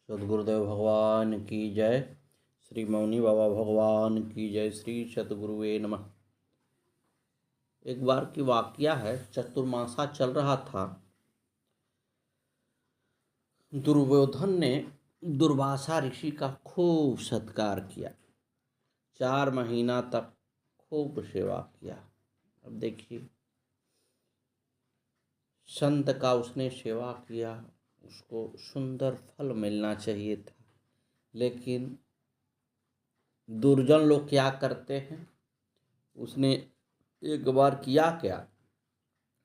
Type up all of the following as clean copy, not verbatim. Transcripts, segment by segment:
सद्गुरुदेव भगवान की जय। श्री मौनी बाबा भगवान की जय। श्री सद्गुरुवे नमः। एक बार की वाकया है, चतुर्मासा चल रहा था। दुर्योधन ने दुर्वासा ऋषि का खूब सत्कार किया। 4 महीना तक खूब सेवा किया। अब देखिए, संत का उसने सेवा किया, उसको सुंदर फल मिलना चाहिए था। लेकिन दुर्जन लोग क्या करते हैं, उसने एक बार किया क्या,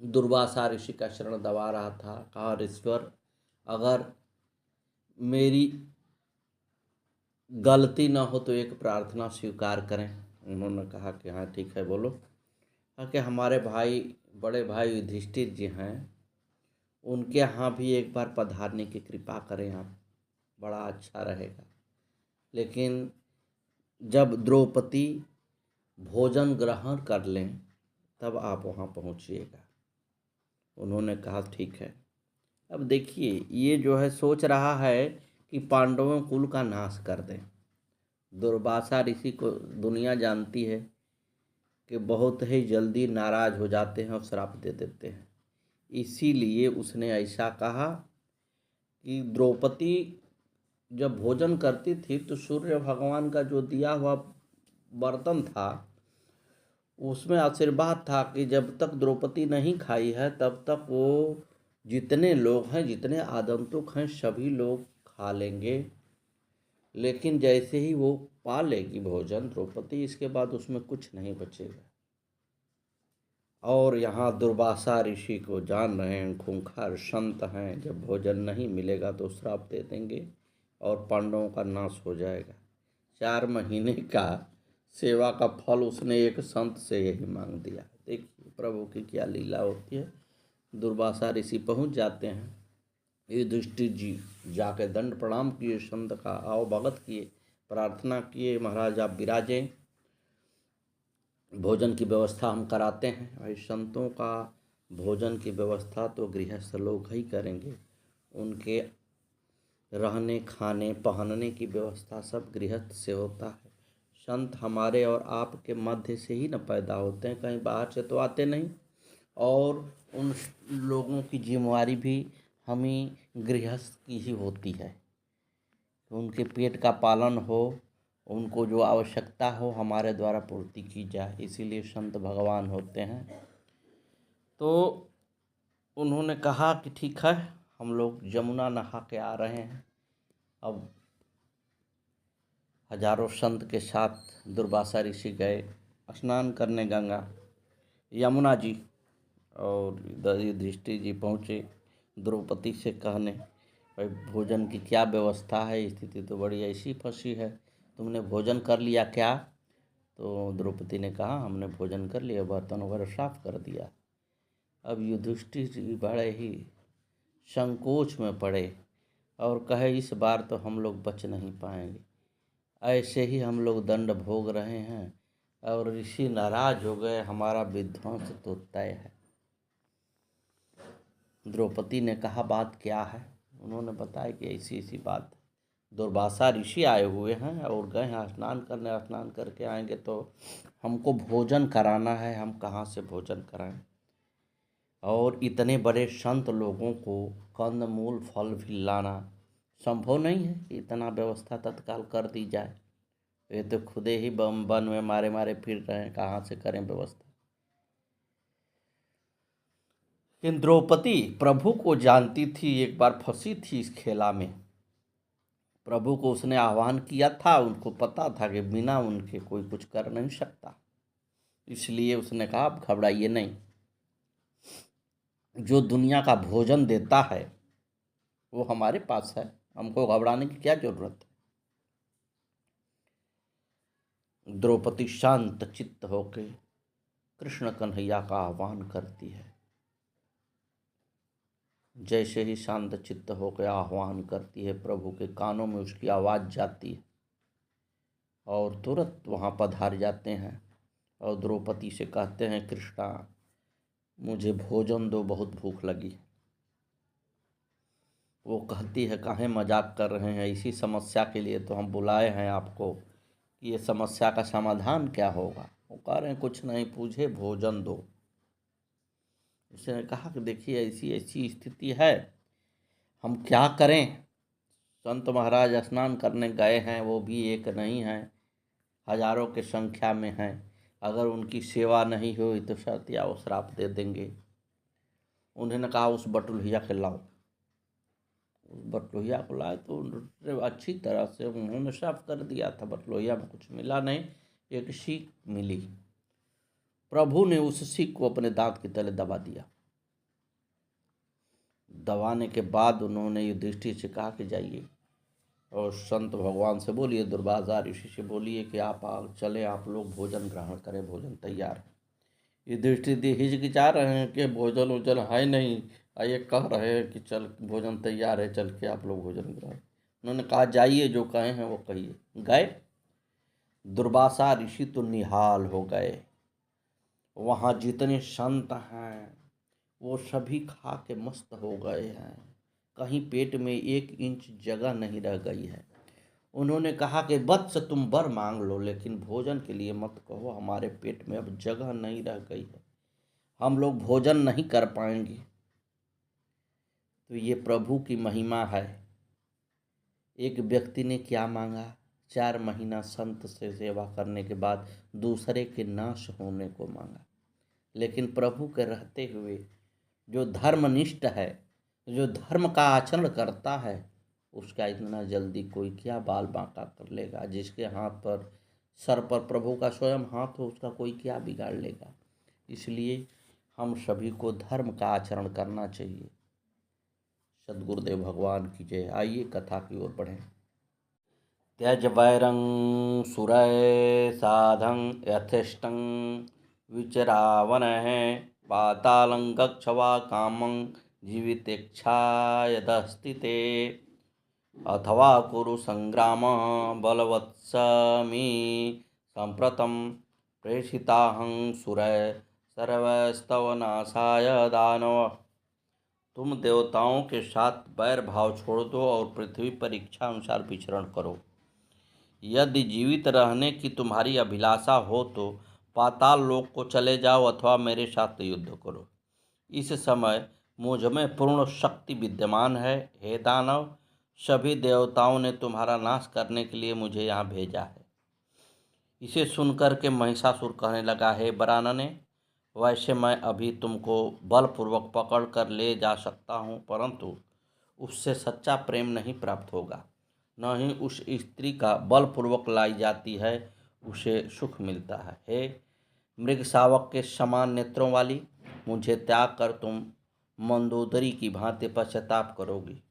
दुर्वासा ऋषि का शरण दबा रहा था। कहा, ईश्वर अगर मेरी गलती न हो तो एक प्रार्थना स्वीकार करें। उन्होंने कहा कि हाँ ठीक है, बोलो। कहा कि हमारे भाई, बड़े भाई युधिष्ठिर जी हैं, उनके यहाँ भी एक बार पधारने की कृपा करें आप, बड़ा अच्छा रहेगा। लेकिन जब द्रौपदी भोजन ग्रहण कर लें तब आप वहाँ पहुँचिएगा। उन्होंने कहा ठीक है। अब देखिए, ये जो है सोच रहा है कि पांडवों कुल का नाश कर दें। दुर्वासा ऋषि को दुनिया जानती है कि बहुत ही जल्दी नाराज हो जाते हैं और श्राप दे देते हैं। इसीलिए उसने ऐसा कहा कि द्रौपदी जब भोजन करती थी तो सूर्य भगवान का जो दिया हुआ बर्तन था, उसमें आशीर्वाद था कि जब तक द्रौपदी नहीं खाई है तब तक वो जितने लोग हैं, जितने आगंतुक हैं, सभी लोग खा लेंगे। लेकिन जैसे ही वो पा लेगी भोजन द्रौपदी, इसके बाद उसमें कुछ नहीं बचेगा। और यहाँ दुर्वासा ऋषि को जान रहे हैं, खूंखार संत हैं, जब भोजन नहीं मिलेगा तो श्राप दे देंगे और पांडवों का नाश हो जाएगा। 4 महीने का सेवा का फल उसने एक संत से यही मांग दिया। देखिए प्रभु की क्या लीला होती है। दुर्वासा ऋषि पहुँच जाते हैं। युधिष्ठिर जी जाके दंड प्रणाम किए, संत का आओ भगत किए, प्रार्थना किए, महाराज आप विराजें, भोजन की व्यवस्था हम कराते हैं। भाई संतों का भोजन की व्यवस्था तो गृहस्थ लोग ही करेंगे। उनके रहने, खाने, पहनने की व्यवस्था सब गृहस्थ से होता है। संत हमारे और आपके मध्य से ही न पैदा होते हैं, कहीं बाहर से तो आते नहीं। और उन लोगों की जिम्मेवारी भी हम ही गृहस्थ की ही होती है। उनके पेट का पालन हो, उनको जो आवश्यकता हो हमारे द्वारा पूर्ति की जाए, इसीलिए संत भगवान होते हैं। तो उन्होंने कहा कि ठीक है, हम लोग यमुना नहा के आ रहे हैं। अब हजारों संत के साथ दुर्वासा ऋषि गए स्नान करने गंगा यमुना जी। और युधिष्ठिर जी पहुँचे द्रौपदी से कहने, भाई भोजन की क्या व्यवस्था है, स्थिति तो बड़ी ऐसी फंसी है, तुमने भोजन कर लिया क्या? तो द्रौपदी ने कहा, हमने भोजन कर लिया, बर्तन वगैरह साफ कर दिया। अब युधिष्ठिर जी बड़े ही संकोच में पड़े और कहे, इस बार तो हम लोग बच नहीं पाएंगे, ऐसे ही हम लोग दंड भोग रहे हैं और ऋषि नाराज हो गए, हमारा विध्वंस तो तय है। द्रौपदी ने कहा, बात क्या है? उन्होंने बताया कि ऐसी ऐसी बात है, दुर्वासा ऋषि आए हुए हैं और गए हैं स्नान करने, स्नान करके आएंगे तो हमको भोजन कराना है, हम कहाँ से भोजन कराएं? और इतने बड़े संत लोगों को कंदमूल फल भी लाना संभव नहीं है कि इतना व्यवस्था तत्काल कर दी जाए। ये तो खुदे ही वन में मारे मारे फिर रहे हैं, कहाँ से करें व्यवस्था? लेकिन द्रौपदी प्रभु को जानती थी, एक बार फंसी थी इस खेला में। प्रभु को उसने आह्वान किया था, उनको पता था कि बिना उनके कोई कुछ कर नहीं सकता। इसलिए उसने कहा, आप घबराइए नहीं, जो दुनिया का भोजन देता है वो हमारे पास है, हमको घबराने की क्या जरूरत है। द्रौपदी शांत चित्त होकर कृष्ण कन्हैया का आह्वान करती है। जैसे ही शांत चित्त होकर आह्वान करती है, प्रभु के कानों में उसकी आवाज़ जाती है और तुरंत वहाँ पधार जाते हैं और द्रौपदी से कहते हैं, कृष्णा, मुझे भोजन दो, बहुत भूख लगी। वो कहती है काहे मजाक कर रहे हैं, इसी समस्या के लिए तो हम बुलाए हैं आपको कि ये समस्या का समाधान क्या होगा। वो कह रहे हैं कुछ नहीं, पूछे भोजन दो। उसने कहा कि देखिए ऐसी ऐसी स्थिति है, हम क्या करें। संत महाराज स्नान करने गए हैं, वो भी एक नहीं हैं, हजारों की संख्या में हैं। अगर उनकी सेवा नहीं हुई तो सत्या वो श्राप दे देंगे। उन्होंने कहा उस बटुल्हिया के लाओ। उस बटलोहिया को लाए तो उन्होंने अच्छी तरह से उन्होंने साफ कर दिया था। बटलोहिया में कुछ मिला नहीं, एक सीख मिली। प्रभु ने उस सीख को अपने दांत के तले दबा दिया। दबाने के बाद उन्होंने युधिष्ठिर से कहा कि जाइए और संत भगवान से बोलिए, दुर्वासा ऋषि से बोलिए कि आप चले, आप लोग भोजन ग्रहण करें, भोजन तैयार है। युधिष्ठिर हिचकिचा रहे हैं कि भोजन वोजन है नहीं, ये कह रहे हैं कि चल भोजन तैयार है, चल के आप लोग भोजन ग्रहण। उन्होंने कहा जाइए, जो कहे हैं वो कहिए। गए। दुर्वासा ऋषि तो निहाल हो गए। वहाँ जितने संत हैं वो सभी खा के मस्त हो गए हैं, कहीं पेट में 1 इंच जगह नहीं रह गई है। उन्होंने कहा कि वत्स तुम वर मांग लो, लेकिन भोजन के लिए मत कहो, हमारे पेट में अब जगह नहीं रह गई है, हम लोग भोजन नहीं कर पाएंगे। तो ये प्रभु की महिमा है। एक व्यक्ति ने क्या मांगा, 4 महीना संत से सेवा करने के बाद दूसरे के नाश होने को मांगा। लेकिन प्रभु के रहते हुए जो धर्मनिष्ठ है, जो धर्म का आचरण करता है, उसका इतना जल्दी कोई क्या बाल बांका कर लेगा। जिसके हाथ पर, सर पर प्रभु का स्वयं हाथ हो, उसका कोई क्या बिगाड़ लेगा। इसलिए हम सभी को धर्म का आचरण करना चाहिए। सद्गुरुदेव भगवान की जय। आइए कथा की ओर बढ़ें। त्यज वैरं सुरय साधं यथेष्टं विचरावनः पातालं गच्छ वा कामं जीवितेच्छा यदस्ति ते अथवा कुरु संग्राम बलवत्समी संप्रतं प्रेषिताहं सुरय सर्वस्तव नाशाय दानव। तुम देवताओं के साथ बैर भाव छोड़ दो और पृथ्वी पर इच्छा अनुसार विचरण करो। यदि जीवित रहने की तुम्हारी अभिलाषा हो तो पाताल लोक को चले जाओ अथवा मेरे साथ युद्ध करो। इस समय मुझ में पूर्ण शक्ति विद्यमान है। हे दानव, सभी देवताओं ने तुम्हारा नाश करने के लिए मुझे यहाँ भेजा है। इसे सुनकर के महिषासुर कहने लगा, हे वरानने, वैसे मैं अभी तुमको बलपूर्वक पकड़ कर ले जा सकता हूँ, परंतु उससे सच्चा प्रेम नहीं प्राप्त होगा। न ही उस स्त्री का बलपूर्वक लाई जाती है उसे सुख मिलता है। हे मृग शावक के समान नेत्रों वाली, मुझे त्याग कर तुम मंदोदरी की भांति पश्चाताप करोगी।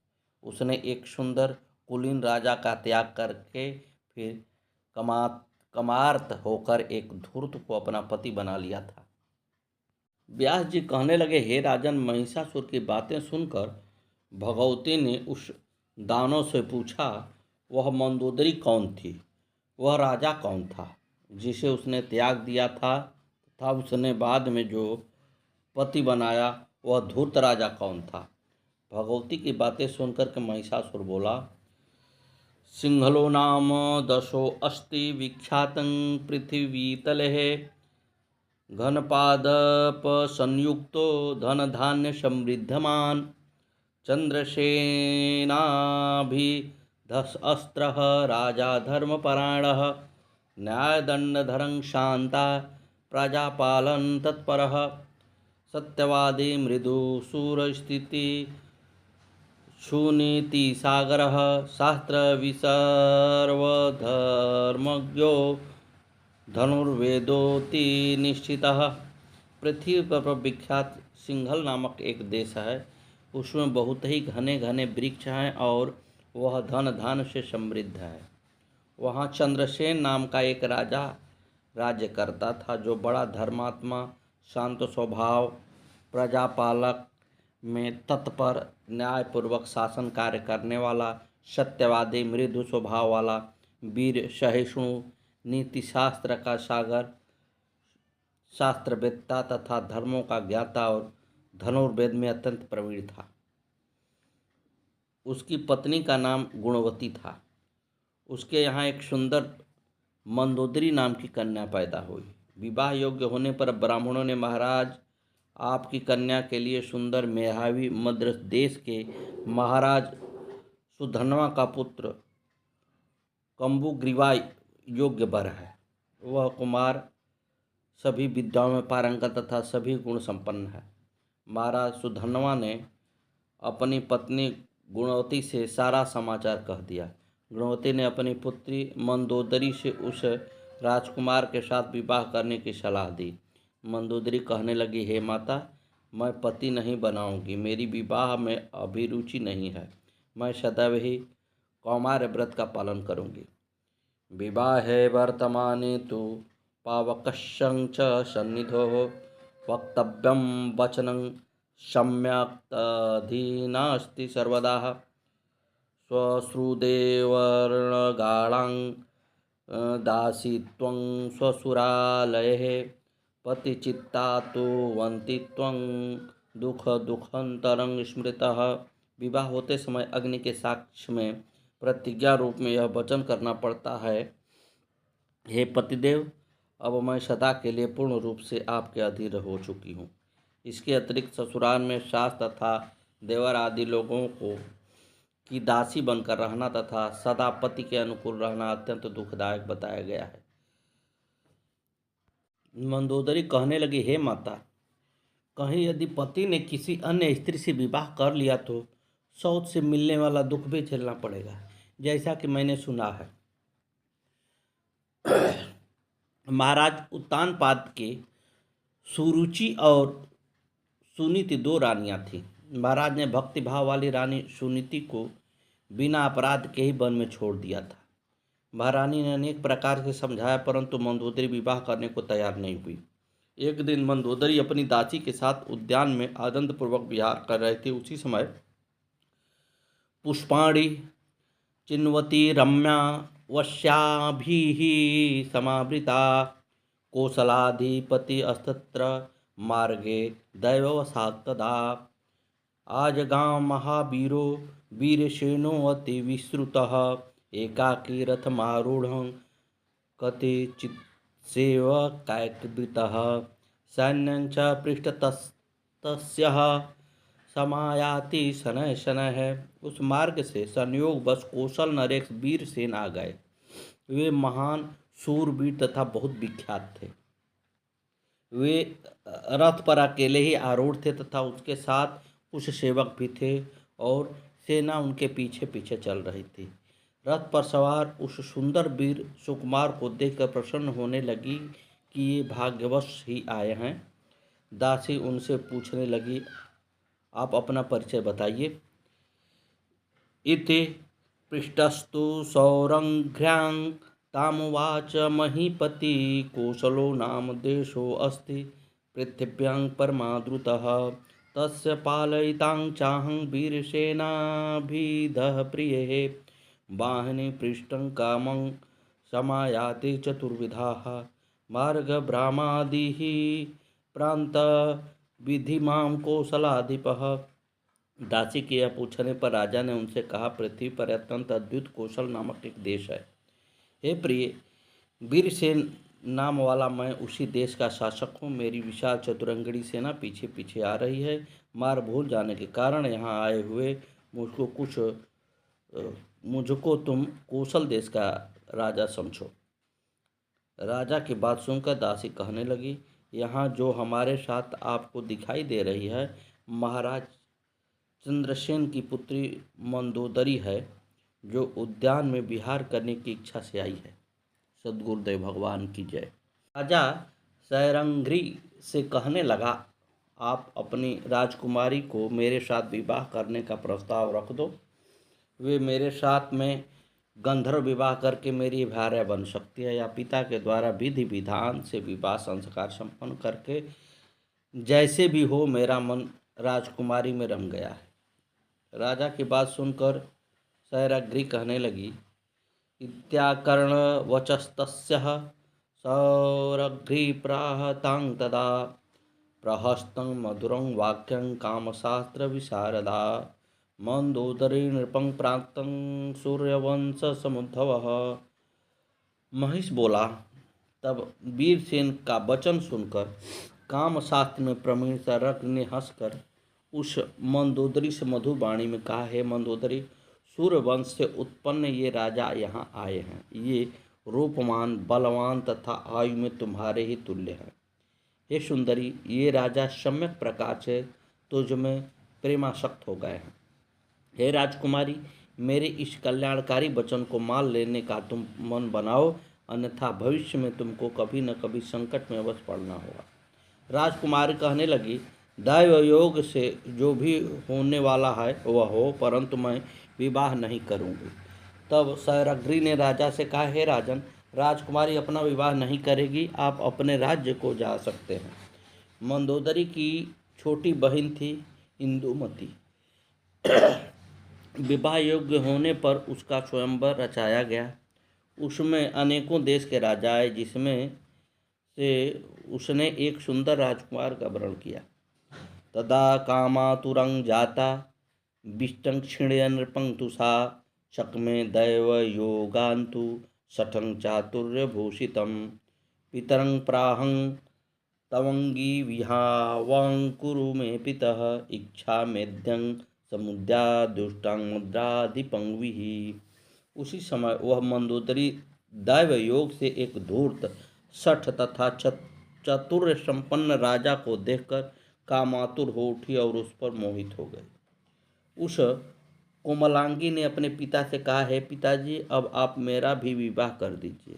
उसने एक सुंदर कुलीन राजा का त्याग करके फिर कमार्त होकर एक धूर्त को अपना पति बना लिया था। व्यास जी कहने लगे, हे राजन, महिषासुर की बातें सुनकर भगवती ने उस दानव से पूछा, वह मंदोदरी कौन थी, वह राजा कौन था जिसे उसने त्याग दिया था उसने बाद में जो पति बनाया, वह धूर्त राजा कौन था। भगवती की बातें सुनकर के महिषासुर बोला, सिंहलो नाम दशो अस्ति विख्यातं पृथ्वीतले घनपादप संयुक्तो धन धान्य समृद्धमान चंद्रसेनाभिधस अस्त्रः राजा धर्मपरायणः न्यायदंडधरं शांता प्रजापालन तत्परः सत्यवादी मृदु शूरस्थिति सुनीतिसागरः शास्त्रविसर्वधर्मज्ञो धनुर्वेदोति निश्चितः। पृथ्वी पर विख्यात सिंघल नामक एक देश है। उसमें बहुत ही घने घने वृक्ष हैं और वह धन धान से समृद्ध है। वहाँ चंद्रसेन नाम का एक राजा राज्य करता था, जो बड़ा धर्मात्मा, शांत स्वभाव, प्रजापालक में तत्पर, न्यायपूर्वक शासन कार्य करने वाला, सत्यवादी, मृदु स्वभाव वाला, वीर, सहिष्णु, नीति शास्त्र का सागर, शास्त्रवेत्ता तथा धर्मों का ज्ञाता और धनुर्वेद में अत्यंत प्रवीण था। उसकी पत्नी का नाम गुणवती था। उसके यहाँ एक सुंदर मंदोदरी नाम की कन्या पैदा हुई। विवाह योग्य होने पर ब्राह्मणों ने महाराज आपकी कन्या के लिए सुंदर मेधावी मद्र देश के महाराज सुधन्वा का पुत्र कंबुग्रीवा योग्य वर है। वह कुमार सभी विद्याओं में पारंगत तथा सभी गुण संपन्न है। महाराज सुधन्वा ने अपनी पत्नी गुणवती से सारा समाचार कह दिया। गुणवती ने अपनी पुत्री मंदोदरी से उस राजकुमार के साथ विवाह करने की सलाह दी। मंदोदरी कहने लगी, हे माता, मैं पति नहीं बनाऊंगी, मेरी विवाह में अभिरुचि नहीं है, मैं सदैव ही कौमार्य व्रत का पालन करूंगी। विवाहे वर्तमाने तो पावकश्यं च सन्निधो वक्तव्यं वचनं सम्यक्तधीनास्ति सर्वदा स्वश्रुदेवर्णगाणां दासीत्वं स्वसुरालये पतिचित्ता तु वन्ति त्वं दुःखंतरं स्मृतः। विवाह होते समय अग्नि के साक्ष्य में प्रतिज्ञा रूप में यह वचन करना पड़ता है, हे पतिदेव, अब मैं सदा के लिए पूर्ण रूप से आपके अधीन हो चुकी हूँ। इसके अतिरिक्त ससुराल में सास तथा देवर आदि लोगों को की दासी बनकर रहना तथा सदा पति के अनुकूल रहना अत्यंत दुखदायक बताया गया है। मंदोदरी कहने लगी, हे माता, कहीं यदि पति ने किसी अन्य स्त्री से विवाह कर लिया तो सौत से मिलने वाला दुख भी झेलना पड़ेगा, जैसा कि मैंने सुना है। महाराज उत्तानपाद के सुरुचि और सुनीति दो रानियां थीं। महाराज ने भक्तिभाव वाली रानी सुनीति को बिना अपराध के ही वन में छोड़ दिया था। महारानी ने अनेक प्रकार से समझाया, परंतु मंदोदरी विवाह करने को तैयार नहीं हुई। एक दिन मंदोदरी अपनी दासी के साथ उद्यान में आनंदपूर्वक विहार कर रहे थे। उसी समय पुष्पाणि चिन्वती रम्या वश्याभिः समावृता कोसलाधिपति अस्तत्र मार्गे दैववशात् तदा आजगाम महावीरो वीरसेनो अति विश्रुतः एकाकी रथमारूढ़ं कतिचित्सेवकैर्वृतः सैन्यं च पृष्ठतस्तस्यः समायाति शनैः शनैः। उस मार्ग से संयोग बस कौशल नरेश वीरसेन आ गए। वे महान शूरवीर तथा बहुत विख्यात थे। वे रथ पर अकेले ही आरूढ़ थे तथा उसके साथ कुछ सेवक भी थे और सेना उनके पीछे पीछे चल रही थी। रथ पर सवार उस सुंदर वीर सुकुमार को देखकर प्रसन्न होने लगी कि ये भाग्यवश ही आए हैं। दासी उनसे पूछने लगी, आप अपना परिचय बताइए। इति पृष्ठस्तु सौरंघ्र्यां तामुवाच महीपति कौशलो नाम देशो अस्ति पृथिव्यां परमाद्रुतः तस्य पालयितां चाहं वीरसेनाभिधः प्रिये वाहिनी पृष्ठं कामं समायाति चतुर्विधाः मार्गभ्रामादिः प्रान्त विधिमां कौशलाधिपः। दासी के यह पूछने पर राजा ने उनसे कहा, पृथ्वी पर अत्यंत अद्भुत कौशल नामक एक देश है। हे प्रिय, वीरसेन नाम वाला मैं उसी देश का शासक हूँ। मेरी विशाल चतुरंगड़ी सेना पीछे पीछे आ रही है। मार्ग भूल जाने के कारण यहाँ आए हुए मुझको तुम कौशल देश का राजा समझो। राजा की बात सुनकर दासी कहने लगी, यहाँ जो हमारे साथ आपको दिखाई दे रही है महाराज चंद्रसेन की पुत्री मंदोदरी है, जो उद्यान में विहार करने की इच्छा से आई है। सद्गुरुदेव भगवान की जय। राजा सैरंघ्री से कहने लगा, आप अपनी राजकुमारी को मेरे साथ विवाह करने का प्रस्ताव रख दो। वे मेरे साथ में गंधर्व विवाह करके मेरी भार्या बन सकती है, या पिता के द्वारा विधि विधान से विवाह संस्कार संपन्न करके, जैसे भी हो मेरा मन राजकुमारी में रम गया है। राजा की बात सुनकर सैरंघ्री कहने लगी, इत्याकर्ण वचस्तस्यः सौरघ्री प्राह तां तदा प्रहस्तं मधुरं वाक्यं कामशास्त्र विशारदा मंदोदरी नृपं प्राक्तं सूर्यवंश समुद्भवः। महिष बोला। तब वीरसेन का वचन सुनकर काम शास्त्र में प्रवीण सरक ने हंसकर उस मंदोदरी से मधुर वाणी में कहा, हे मंदोदरी, सूर्यवंश से उत्पन्न ये राजा यहाँ आए हैं। ये रूपवान, बलवान तथा आयु में तुम्हारे ही तुल्य हैं। हे सुंदरी, ये राजा सम्यक प्रकार से तुझ में प्रेमासक्त हो गए हैं। हे राजकुमारी, मेरे इस कल्याणकारी वचन को मान लेने का तुम मन बनाओ, अन्यथा भविष्य में तुमको कभी न कभी संकट में अवश्य पड़ना होगा। राजकुमारी कहने लगी, दैव योग से जो भी होने वाला है वह हो, परंतु मैं विवाह नहीं करूंगी। तब सैरग्री ने राजा से कहा, हे राजन, राजकुमारी अपना विवाह नहीं करेगी, आप अपने राज्य को जा सकते हैं। मंदोदरी की छोटी बहन थी इंदुमती। विवाह योग्य होने पर उसका स्वयंवर रचाया गया। उसमें अनेकों देश के राजा आए, जिसमें से उसने एक सुंदर राजकुमार का वर्ण किया। तदा कामातुरं जाता विष्टं क्षिण्य नृपंक्तुषा शक्मे दैव योगान्तु शठं चातुर्यभूषितं पितरं प्राहं तवंगी विहावांकुरु मे पितः इच्छा मेध्यं समुद्या दुष्टां मुद्राधिपंगविहि। उसी समय वह मंदोदरी दैव योग से एक धूर्त, शठ तथा चातुर्य संपन्न राजा को देखकर कामातुर हो उठी और उस पर मोहित हो गई। उस कोमलांगी ने अपने पिता से कहा, है पिताजी, अब आप मेरा भी विवाह कर दीजिए।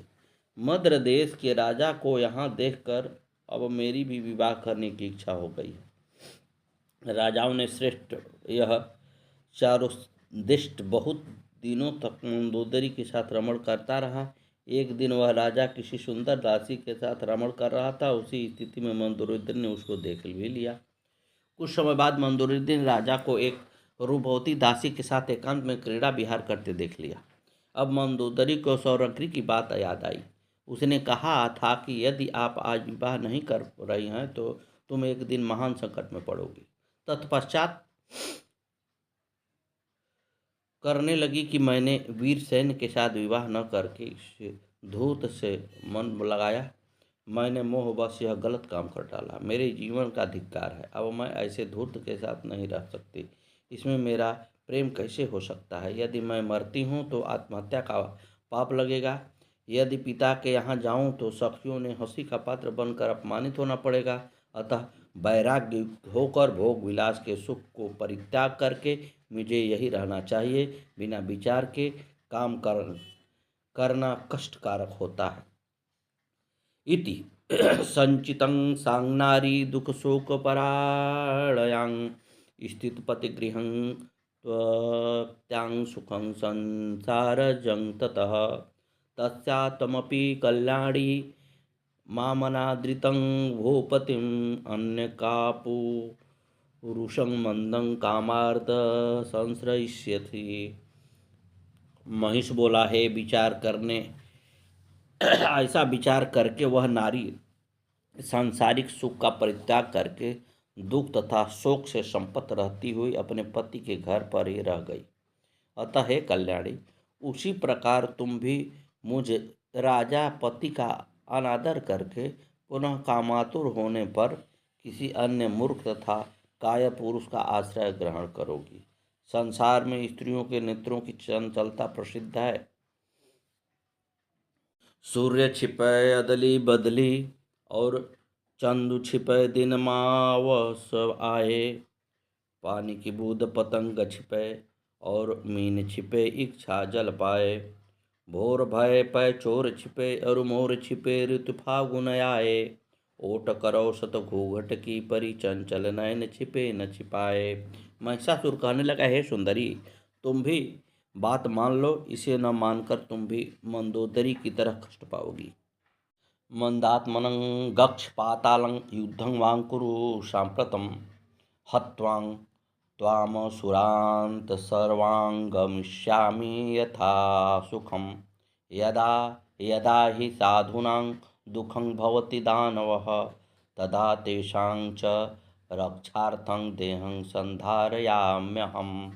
मद्र देश के राजा को यहाँ देखकर अब मेरी भी विवाह करने की इच्छा हो गई है। राजाओं ने श्रेष्ठ यह चारुदिष्ट बहुत दिनों तक मंदोदरी के साथ रमण करता रहा। एक दिन वह राजा किसी सुंदर दासी के साथ रमण कर रहा था। उसी स्थिति में मंदोदरी ने उसको देख भी लिया। कुछ समय बाद मंदोदरी ने राजा को एक रूपवती दासी के साथ एकांत में क्रीड़ा विहार करते देख लिया। अब मंदोदरी को सौरग्री की बात याद आई। उसने कहा था कि यदि आप आज विवाह नहीं कर रही हैं तो तुम एक दिन महान संकट में पड़ोगी। तत्पश्चात करने लगी कि मैंने वीरसेन के साथ विवाह न करके इस धूर्त से मन लगाया। मैंने मोहवश यह गलत काम कर डाला। मेरे जीवन का धिक्कार है। अब मैं ऐसे धूर्त के साथ नहीं रह सकती। इसमें मेरा प्रेम कैसे हो सकता है? यदि मैं मरती हूँ तो आत्महत्या का पाप लगेगा। यदि पिता के यहाँ जाऊँ तो सखियों ने हंसी का पात्र बनकर अपमानित होना पड़ेगा। अतः वैराग्य होकर भोग विलास के सुख को परित्याग करके मुझे यही रहना चाहिए। बिना विचार के काम करना कष्टकारक होता है। इति संचितं सांगनारी दुख शोक परायणां स्थितपतिगृहं त्वत्यां सुखं संसारजं ततः तस्यात्मपि कल्याणी मामनादृतं भूपतिम् अन्यकापुरुषं मंदं कामार्थ संश्रयिष्यति। महिष बोला, है विचार करने ऐसा विचार करके वह नारी सांसारिक सुख का परित्याग करके दुख तथा शोक से संपन्न रहती हुई अपने पति के घर पर ही रह गई। अतः हे कल्याणी, उसी प्रकार तुम भी मुझ राजा पति का अनादर करके पुनः कामातुर होने पर किसी अन्य मूर्ख तथा काय पुरुष का आश्रय ग्रहण करोगी। संसार में स्त्रियों के नेत्रों की चंचलता प्रसिद्ध है। सूर्य छिपे अदली बदली और चंदू छिपे दिन मावस आए। पानी की बूंद पतंग छिपे और मीन छिपे इच्छा जल पाए। भोर भय पै चोर छिपे और मोर छिपे ऋतु फागुन आए। ओट करो सत घूघट की परी चंचल नयन छिपे न छिपाए। महिषासुर कहने लगा, हे सुंदरी, तुम भी बात मान लो। इसे न मानकर तुम भी मंदोदरी की तरह कष्ट पाओगी। मंदात्मनं गक्ष पातालं युद्धं वांकुरु सांप्रतं हत्वां त्वां सुरांत सर्वां गमिष्यामि यथा सुखं। यदा यदा हि साधूनां दुःखं भवति दानवः तदा तेषां च रक्षार्थं देहं संधारयाम्यहम्।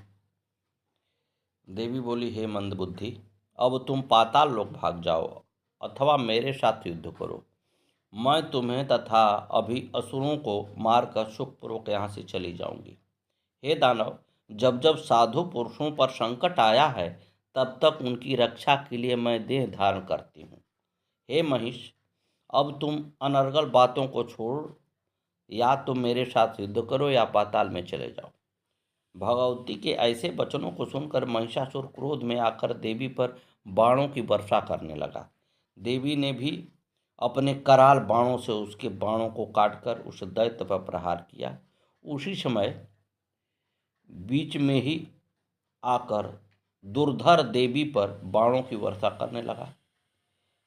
देवी बोली, हे मंदबुद्धि, अब तुम पाताल लोक भाग जाओ अथवा मेरे साथ युद्ध करो। मैं तुम्हें तथा अभी असुरों को मारकर सुखपूर्वक यहाँ से चली जाऊंगी। हे दानव, जब जब साधु पुरुषों पर संकट आया है तब तक उनकी रक्षा के लिए मैं देह धारण करती हूँ। हे महिष, अब तुम अनर्गल बातों को छोड़ या तो मेरे साथ युद्ध करो या पाताल में चले जाओ। भगवती के ऐसे वचनों को सुनकर महिषासुर क्रोध में आकर देवी पर बाणों की वर्षा करने लगा। देवी ने भी अपने कराल बाणों से उसके बाणों को काटकर उस दैत्य पर प्रहार किया। उसी समय बीच में ही आकर दुर्धर देवी पर बाणों की वर्षा करने लगा।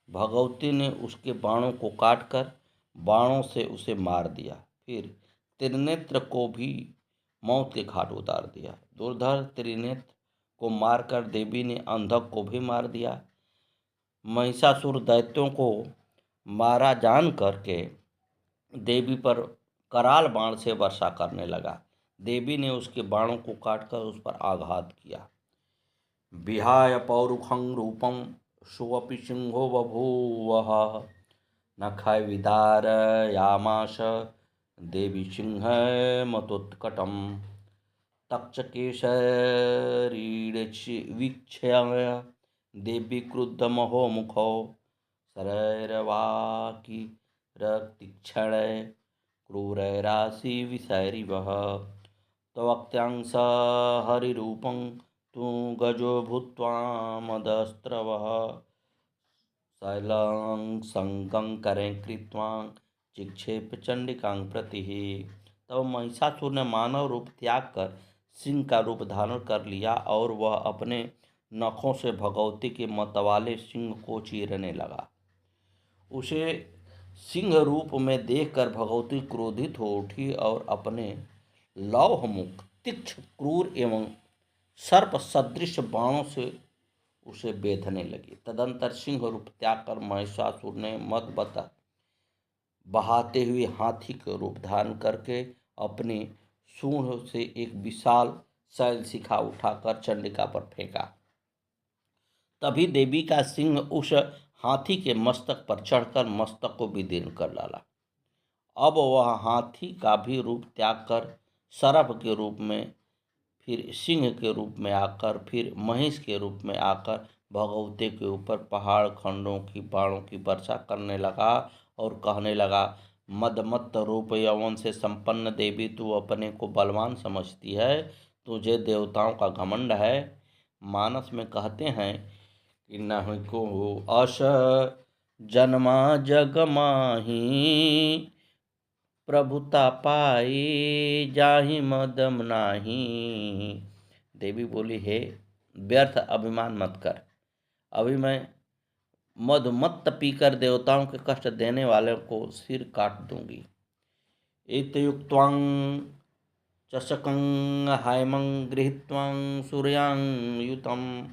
भगवती ने उसके बाणों को काटकर बाणों से उसे मार दिया, फिर त्रिनेत्र को भी मौत के घाट उतार दिया। दुर्धर त्रिनेत्र को मारकर देवी ने अंधक को भी मार दिया। महिषासुर दैत्यों को मारा जान करके देवी पर कराल बाण से वर्षा करने लगा। देवी ने उसके बाणों को काटकर उस पर आघात किया। विहाय पौरुखं रूपं सोऽपि सिंहो बभूवः। नखै विदारयामास देवी सिंहमतोत्कटम्। तक्षकेशरीडवीक्ष्य देवी क्रुद्धमहोमुखौ शरैर्वाकिरतिक्षणे क्रूरैराशिविशैरिवः। त्वक्त्यांश हरिरूपं तु गजो भूत्वा मदस्त्रवः। शैलसंगं कृत्वा चिक्षेप चंडिकां प्रति। तब महिषासुर ने मानव रूप त्याग कर सिंह का रूप धारण कर लिया और वह अपने नखों से भगवती के मतवाले सिंह को चीरने लगा। उसे सिंह रूप में देखकर भगवती क्रोधित हो उठी और अपने लौहमुख तीक्ष्ण क्रूर एवं सर्प सदृश बाणों से उसे बेधने लगी। तदंतर सिंह रूप त्याग कर महिषासुर ने मद बहाते हुए हाथी के रूप धारण करके अपनी सूंड से एक विशाल शैल शिखा उठाकर चंडिका पर फेंका। तभी देवी का सिंह उस हाथी के मस्तक पर चढ़कर मस्तक को विदीर्ण कर डाला। अब वह हाथी का भी रूप त्याग कर सर्प के रूप में, फिर सिंह के रूप में आकर, फिर महिष के रूप में आकर भगवती के ऊपर पहाड़ खंडों की बाणों की वर्षा करने लगा और कहने लगा, मदमत्त रूप यौवन से संपन्न देवी, तू अपने को बलवान समझती है, तुझे देवताओं का घमंड है। मानस में कहते हैं कि नहीं को अस जन्मा जग माही, प्रभुता पाई जाहि मदम नाही। देवी बोली, हे व्यर्थ अभिमान मत कर, अभी मैं मधुमत्त पीकर देवताओं के कष्ट देने वाले को सिर काट दूंगी। इत्युक्त्वां चषकं हायमं गृहीत्वां सूर्यां युतं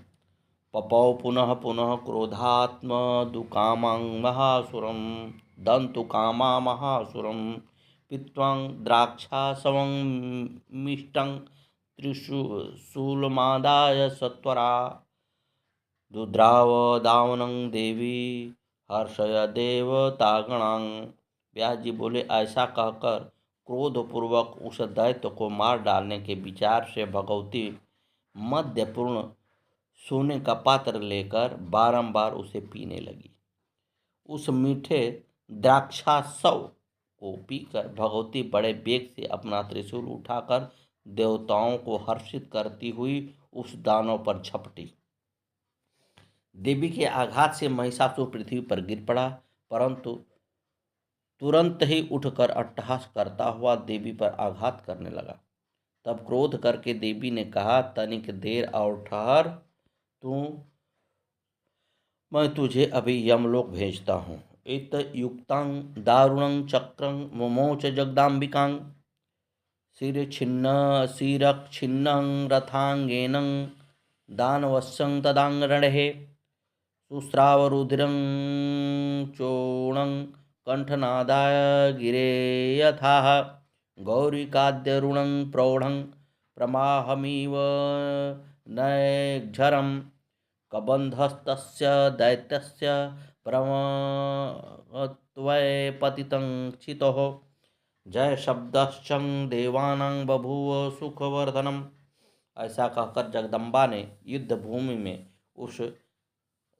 पपौ पुनः पुनः क्रोधात्मदुकामां महासुरं। दन्तुकामा महासुरं पीत्वां द्राक्षासवं मिष्टं त्रिशूलमादाय सत्वरा। रुद्रावदावनं देवी हर्षय देवतागणां। व्यास जी बोले, ऐसा कहकर क्रोधपूर्वक उस दैत्य को मार डालने के विचार से भगवती मध्यपूर्ण सोने का पात्र लेकर बारंबार उसे पीने लगी। उस मीठे द्राक्षासव को पीकर भगवती बड़े वेग से अपना त्रिशूल उठाकर देवताओं को हर्षित करती हुई उस दानव पर झपटी। देवी के आघात से महिषासुर पृथ्वी पर गिर पड़ा, परंतु तुरंत ही उठकर अट्टहास करता हुआ देवी पर आघात करने लगा। तब क्रोध करके देवी ने कहा, तनिक देर और ठहर, मैं तुझे अभी यमलोक भेजता हूँ। इत युक्तां दारुणं चक्रं मुमोच जगदाम्बिकां। शिरच्छिन्नं रथांगेन दानवस्यं तदांगणे। सुस्रावरुधिरं चोणं कंठनादाय गिरे यथाः। गौरिकाद्यरुणं प्रौढं प्रमाहमिव नैक्षरं कबन्धस्तस्य दैत्यस्य प्रमत्वये पतितं चितः जय शब्दश्चं देवानां बभूव सुखवर्धनम। ऐसा कहकर जगदम्बा ने युद्ध भूमि में उस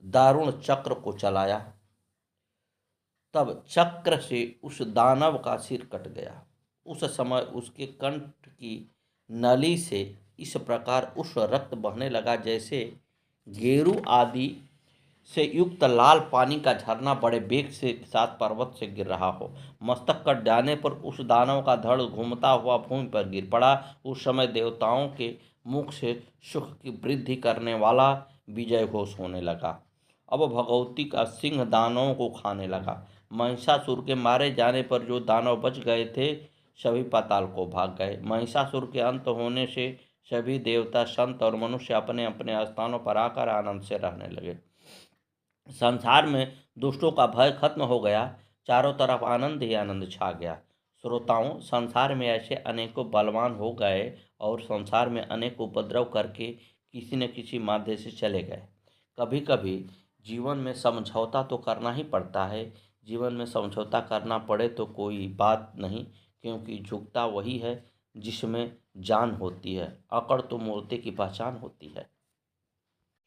दारुण चक्र को चलाया। तब चक्र से उस दानव का सिर कट गया। उस समय उसके कंठ की नली से इस प्रकार उस रक्त बहने लगा जैसे गेरू आदि से युक्त लाल पानी का झरना बड़े वेग से साथ पर्वत से गिर रहा हो। मस्तक कट जाने पर उस दानव का धड़ घूमता हुआ भूमि पर गिर पड़ा। उस समय देवताओं के मुख से सुख की वृद्धि करने वाला विजय घोष होने लगा। अब भगवती का सिंह दानवों को खाने लगा। महिषासुर के मारे जाने पर जो दानव बच गए थे सभी पाताल को भाग गए। महिषासुर के अंत होने से सभी देवता, संत और मनुष्य अपने अपने स्थानों पर आकर आनंद से रहने लगे। संसार में दुष्टों का भय खत्म हो गया। चारों तरफ आनंद ही आनंद छा गया। श्रोताओं, संसार में ऐसे अनेकों बलवान हो गए और संसार में अनेक उपद्रव करके किसी न किसी माध्यम से चले गए। कभी कभी जीवन में समझौता तो करना ही पड़ता है। जीवन में समझौता करना पड़े तो कोई बात नहीं, क्योंकि झुकता वही है जिसमें जान होती है। अकड़ तो मूर्ति की पहचान होती है।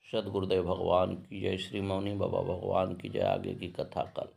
सद्गुरुदेव भगवान की जय। श्री मौनी बाबा भगवान की जय। आगे की कथा कल।